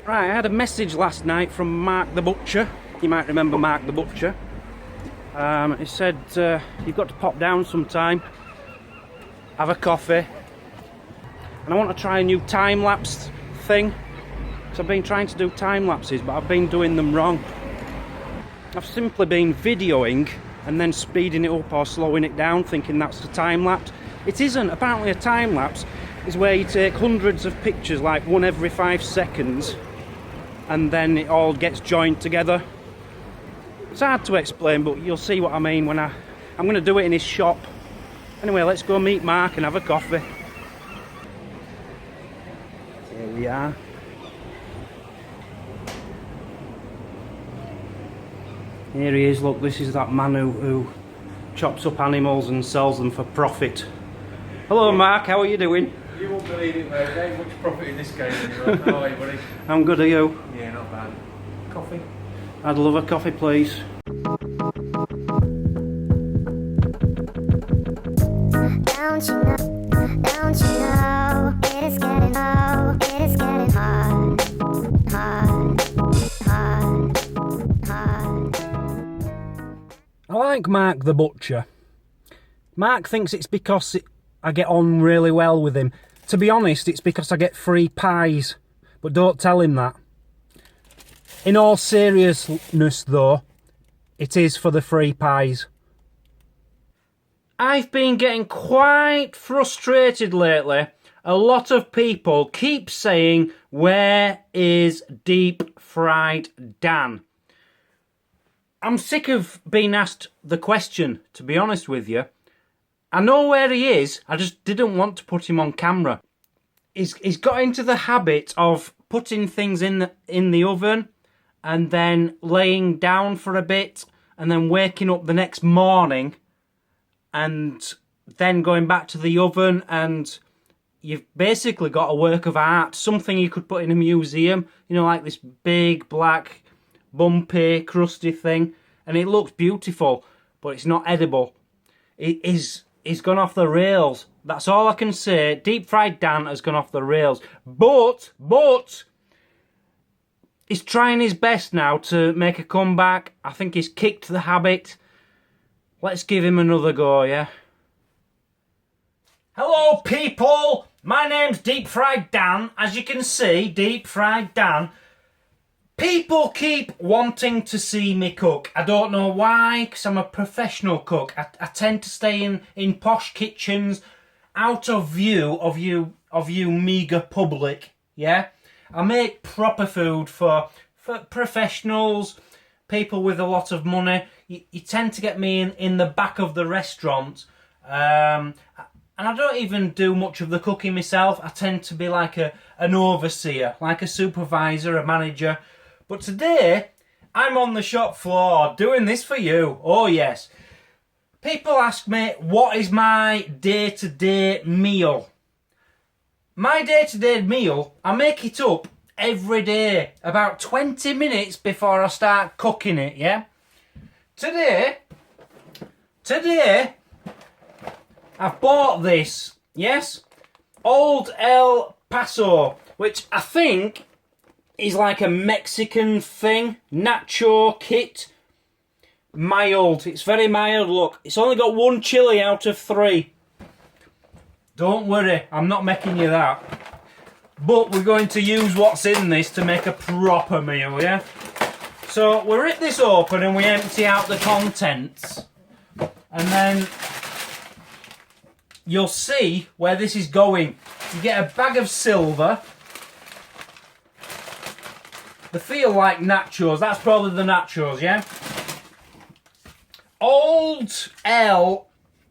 Right, I had a message last night from Mark the Butcher. You might remember Mark the Butcher. He said, you've got to pop down sometime, have a coffee, and I want to try a new time-lapse thing. So I've been trying to do time-lapses, but I've been doing them wrong. I've simply been videoing and then speeding it up or slowing it down, thinking that's the time-lapse. It isn't. Apparently a time-lapse is where you take hundreds of pictures, like one every 5 seconds, and then it all gets joined together. It's hard to explain, but you'll see what I mean when I'm going to do it in his shop. Anyway, let's go meet Mark and have a coffee. Here we are. Here he is. Look, this is that man who chops up animals and sells them for profit. Hello, Mark. How are you doing? You won't believe it, mate. There ain't much profit in this game anymore. How are you, buddy? I'm good. Are you? Yeah, not bad. Coffee? I'd love a coffee, please. Don't you know, it is getting hard, hard. I like Mark the Butcher. Mark thinks it's because I get on really well with him. To be honest, it's because I get free pies. But don't tell him that. In all seriousness though, it is for the free pies. I've been getting quite frustrated lately. A lot of people keep saying, where is Deep Fried Dan? I'm sick of being asked the question, to be honest with you. I know where he is, I just didn't want to put him on camera. He's got into the habit of putting things in the oven and then laying down for a bit and then waking up the next morning and then going back to the oven, and you've basically got a work of art, something you could put in a museum, you know, like this big, black, bumpy, crusty thing, and it looks beautiful, but it's not edible. He's gone off the rails. That's all I can say. Deep Fried Dan has gone off the rails. But he's trying his best now to make a comeback. I think he's kicked the habit. Let's give him another go, yeah? Hello, people! My name's Deep Fried Dan. As you can see, Deep Fried Dan. People keep wanting to see me cook. I don't know why, because I'm a professional cook. I tend to stay in posh kitchens, out of view of you meagre public, yeah? I make proper food for professionals, people with a lot of money. You tend to get me in the back of the restaurant, and I don't even do much of the cooking myself. I tend to be like an overseer, like a supervisor, a manager. But today, I'm on the shop floor doing this for you. Oh yes. People ask me, what is my day-to-day meal? My day-to-day meal, I make it up every day, about 20 minutes before I start cooking it, yeah? Today, I've bought this, yes? Old El Paso, which I think is like a Mexican thing. Nacho kit. Mild. It's very mild, look. It's only got 1 chili out of 3. Don't worry, I'm not making you that. But we're going to use what's in this to make a proper meal, yeah? So we rip this open and we empty out the contents. And then you'll see where this is going. You get a bag of silver. They feel like nachos. That's probably the nachos, yeah? Old El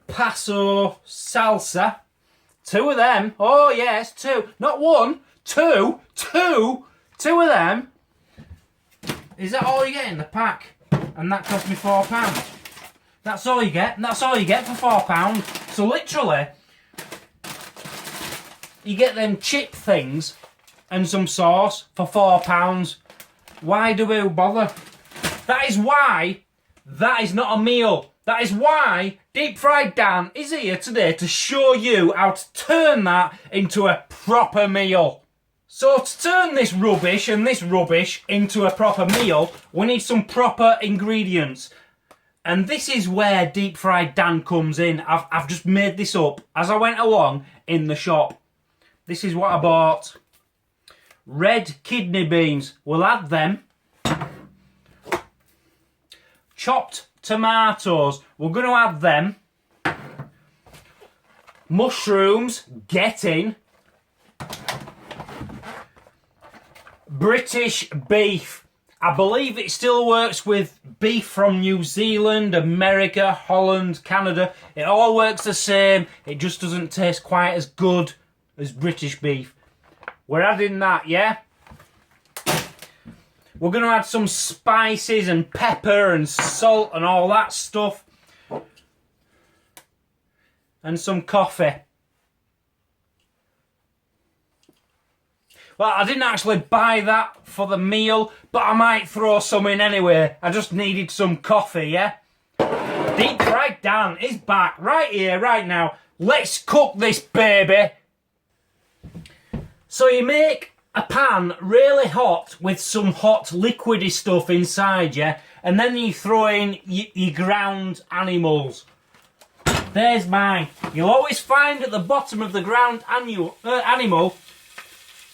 Paso salsa. 2 of them. Oh yes, 2. Not 1, 2. 2 of them. Is that all you get in the pack? And that cost me £4. That's all you get. And that's all you get for £4. So literally, you get them chip things and some sauce for £4. Why do we bother? That is why that is not a meal. That is why Deep Fried Dan is here today to show you how to turn that into a proper meal. So to turn this rubbish and this rubbish into a proper meal, we need some proper ingredients. And this is where Deep Fried Dan comes in. I've just made this up as I went along in the shop. This is what I bought. Red kidney beans. We'll add them. Chopped tomatoes. We're going to add them. Mushrooms. Get in. British beef. I believe it still works with beef from New Zealand, America, Holland, Canada. It all works the same. It just doesn't taste quite as good as British beef. We're adding that, yeah? We're going to add some spices and pepper and salt and all that stuff. And some coffee. Well, I didn't actually buy that for the meal, but I might throw some in anyway. I just needed some coffee, yeah? Deep Fried Dan is back right here, right now. Let's cook this baby. So you make a pan really hot with some hot liquidy stuff inside, yeah? And then you throw in your ground animals. There's mine. You'll always find at the bottom of the ground animal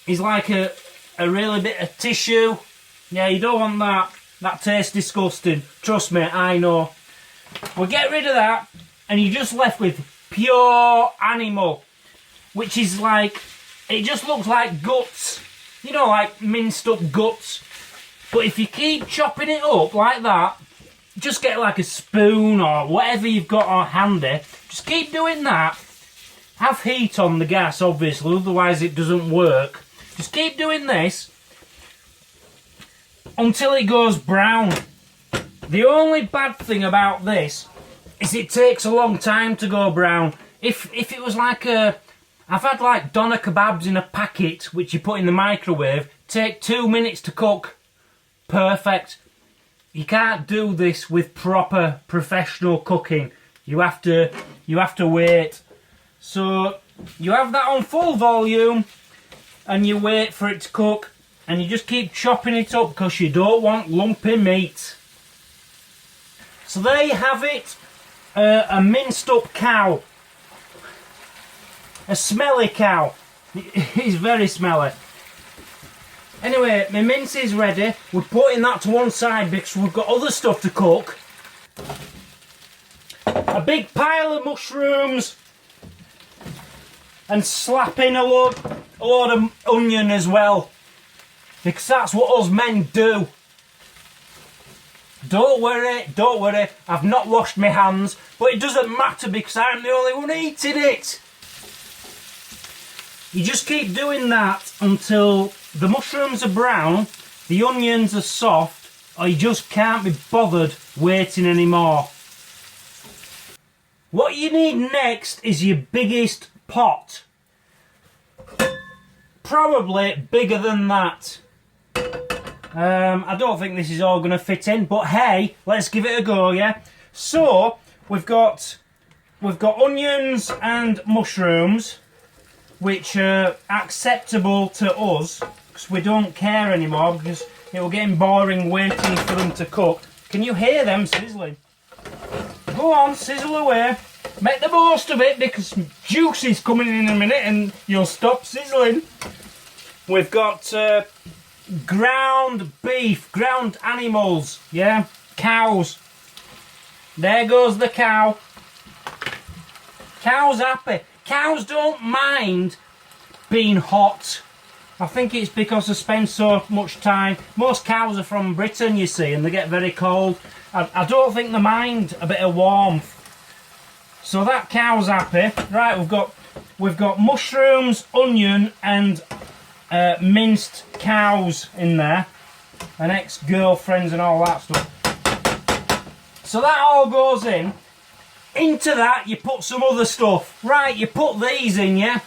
is like a really bit of tissue. Yeah, you don't want that. That tastes disgusting. Trust me, I know. We'll get rid of that, and you're just left with pure animal, which is like, it just looks like guts. You know, like minced up guts. But if you keep chopping it up like that, just get like a spoon or whatever you've got on handy. Just keep doing that. Have heat on the gas, obviously, otherwise it doesn't work. Just keep doing this until it goes brown. The only bad thing about this is it takes a long time to go brown. If it was like I've had like doner kebabs in a packet which you put in the microwave, take 2 minutes to cook. Perfect. You can't do this with proper professional cooking. You have to wait. So you have that on full volume and you wait for it to cook, and you just keep chopping it up because you don't want lumpy meat. So there you have it, a minced up cow. A smelly cow. It's very smelly. Anyway, my mince is ready. We're putting that to one side because we've got other stuff to cook. A big pile of mushrooms. And slap in a load of onion as well. Because that's what us men do. Don't worry, I've not washed my hands. But it doesn't matter because I'm the only one eating it. You just keep doing that until the mushrooms are brown, the onions are soft, or you just can't be bothered waiting anymore. What you need next is your biggest pot. Probably bigger than that. I don't think this is all going to fit in, but hey, let's give it a go, yeah? So, we've got onions and mushrooms, which are acceptable to us, because we don't care anymore, because it will get boring waiting for them to cook. Can you hear them sizzling? Go on, sizzle away. Make the most of it, because juice is coming in a minute and you'll stop sizzling. We've got ground beef, ground animals, yeah? Cows. There goes the cow. Cow's happy. Cows don't mind being hot. I think it's because they spend so much time. Most cows are from Britain, you see, and they get very cold. I don't think they mind a bit of warmth. So that cow's happy. Right, we've got mushrooms, onion, and minced cows in there, and ex-girlfriends and all that stuff. So that all goes in. Into that you put some other stuff. Right, you put these in, yeah?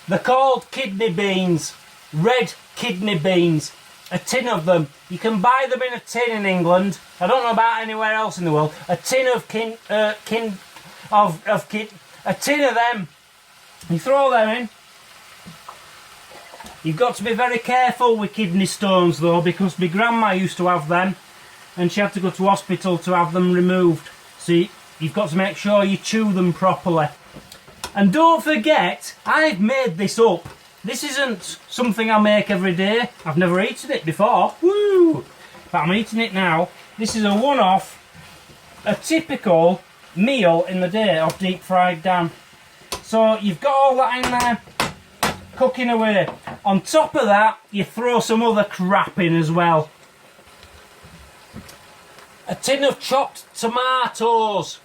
They're called kidney beans. Red kidney beans. A tin of them. You can buy them in a tin in England. I don't know about anywhere else in the world. A tin of a tin of them. You throw them in. You've got to be very careful with kidney stones though, because my grandma used to have them and she had to go to hospital to have them removed. So you've got to make sure you chew them properly. And don't forget, I've made this up. This isn't something I make every day. I've never eaten it before. Woo! But I'm eating it now. This is a one-off, a typical meal in the day of deep fried Dan. So you've got all that in there, cooking away. On top of that, you throw some other crap in as well. A tin of chopped tomatoes.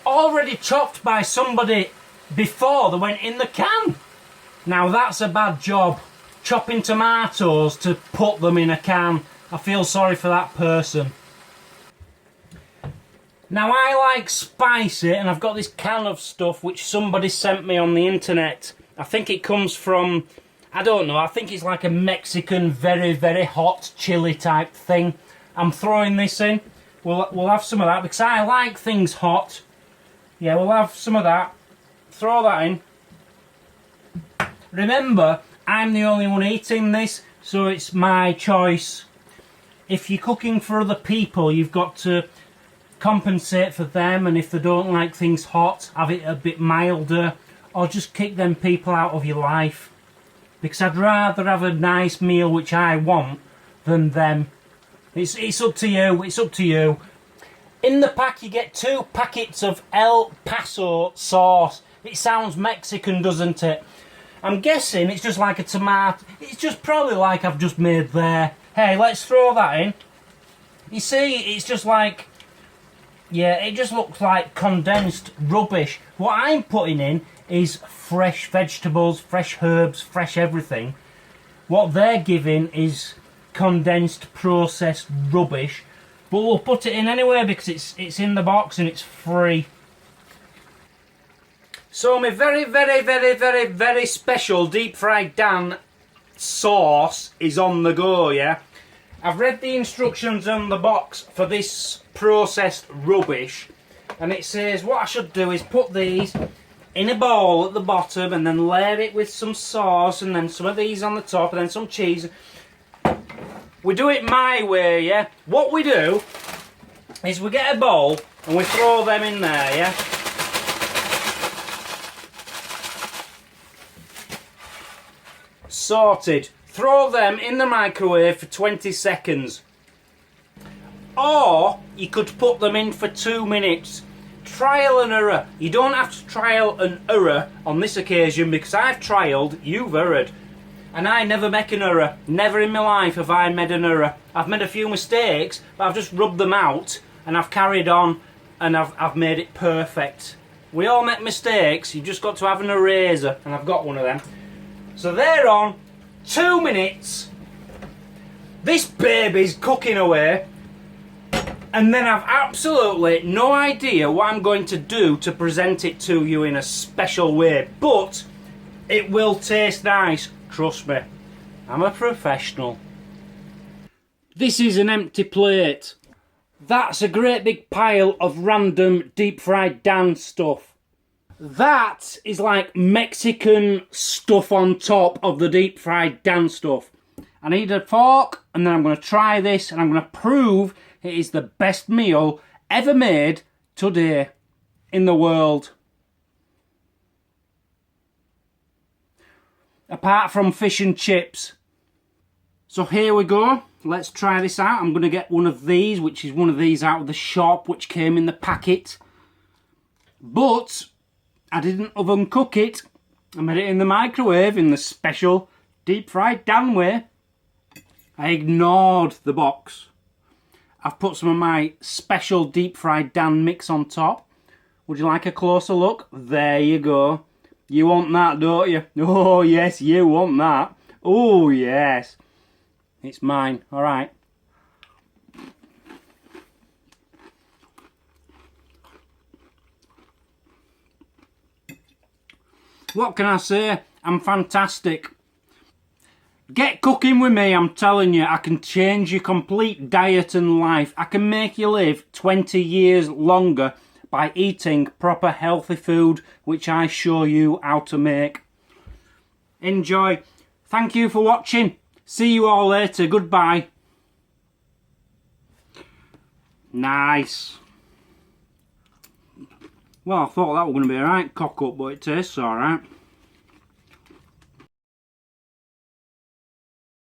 Already chopped by somebody before they went in the can. Now that's a bad job, chopping tomatoes to put them in a can. I feel sorry for that person. Now I like spicy, and I've got this can of stuff which somebody sent me on the internet. I think it comes from, I don't know, I think it's like a Mexican very, very hot chili type thing. I'm throwing this in. We'll have some of that because I like things hot. Yeah, we'll have some of that. Throw that in. Remember, I'm the only one eating this, so it's my choice. If you're cooking for other people, you've got to compensate for them, and if they don't like things hot, have it a bit milder, or just kick them people out of your life. Because I'd rather have a nice meal which I want than them. It's up to you, it's up to you. In the pack you get 2 packets of El Paso sauce. It sounds Mexican, doesn't it? I'm guessing it's just like a tomato. It's just probably like I've just made there. Hey, let's throw that in. You see, it's just like, yeah, it just looks like condensed rubbish. What I'm putting in is fresh vegetables, fresh herbs, fresh everything. What they're giving is condensed, processed rubbish. But we'll put it in anyway because it's in the box and it's free. So my very, very, very, very, very special deep fried Dan sauce is on the go, yeah? I've read the instructions on the box for this processed rubbish, and it says what I should do is put these in a bowl at the bottom and then layer it with some sauce and then some of these on the top and then some cheese. We do it my way, yeah? What we do is we get a bowl and we throw them in there, yeah? Sorted. Throw them in the microwave for 20 seconds. Or you could put them in for 2 minutes. Trial and error. You don't have to trial and error on this occasion because I've trialled, you've errored. And I never make an error. Never in my life have I made an error. I've made a few mistakes, but I've just rubbed them out and I've carried on and I've made it perfect. We all make mistakes, you've just got to have an eraser, and I've got one of them. So they're on 2 minutes. This baby's cooking away. And then I've absolutely no idea what I'm going to do to present it to you in a special way. But it will taste nice. Trust me, I'm a professional. This is an empty plate. That's a great big pile of random deep fried Dan stuff. That is like Mexican stuff on top of the deep fried Dan stuff. I need a fork and then I'm going to try this and I'm going to prove it is the best meal ever made today in the world. Apart from fish and chips. So here we go. Let's try this out. I'm going to get one of these, which is one of these out of the shop, which came in the packet. But I didn't oven cook it. I made it in the microwave in the special deep fried Dan way. I ignored the box. I've put some of my special deep fried Dan mix on top. Would you like a closer look? There you go. You want that, don't you? Oh, yes, you want that. Oh, yes. It's mine. All right. What can I say? I'm fantastic. Get cooking with me, I'm telling you. I can change your complete diet and life. I can make you live 20 years longer by eating proper healthy food, which I show you how to make. Enjoy. Thank you for watching. See you all later. Goodbye. Nice. Well, I thought that was going to be alright, cock up, but it tastes alright.